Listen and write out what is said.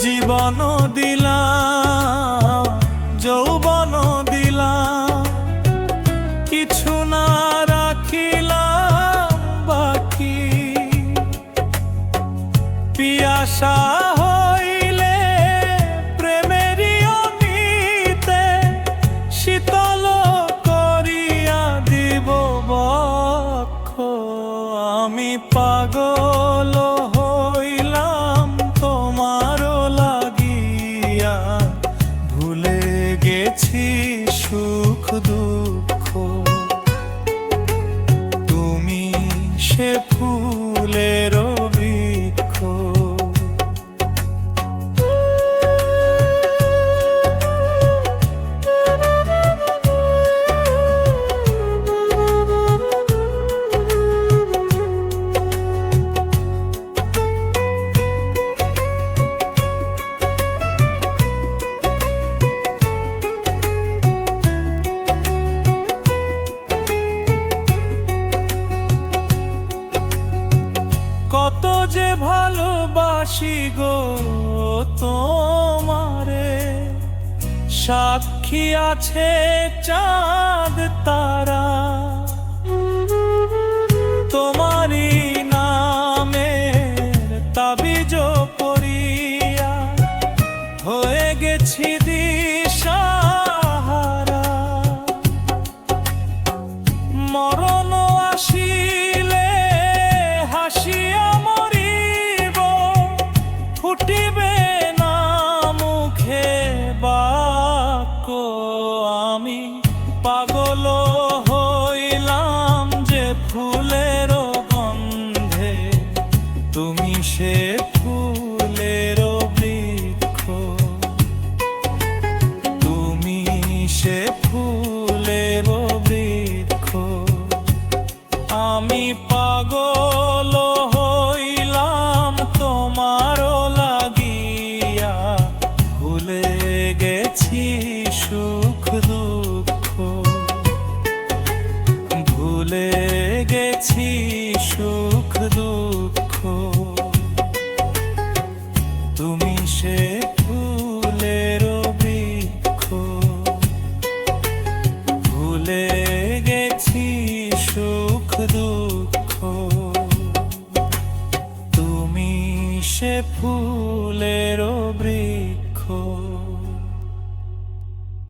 জীবন দিলাম, যৌবন দিলাম, কিছু না রাখিলাম বাকি। পিয়াসা হইলে প্রেমেরই অনিতে শীতল করিয়া দিব বক্ষ। আমি পাগল হইলাম তোমার লাগিয়া, ভুলে গেছি সুখ দুঃখ। তুমি সে ফুলের বৃক্ষ। কত যে ভালোবাসি গো তোমারে, সাক্ষী আছে চাঁদ তারা। তোমারই নামের তাবিজ পড়িয়া হয়ে গেছি দিশাহারা। মরণ আসিলে হাসিয়া মরিব, ফুটিবে না মুখে বাক্য। আমি পাগল হইলাম যে ফুলের গন্ধে, তুমি সে ফুলের বৃক্ষ। তুমি সে ফুলের বৃক্ষ। আমি পাগল হইলাম তোমার লাগিয়া, ভুলে গেছি সুখ দুঃখ। ভুলে গেছি সুখ দুঃখ। তুমি সে ফুলের বৃক্ষ। ভুলে গেছি সুখ দুঃখ। তুমি সে ফুলের বৃক্ষ।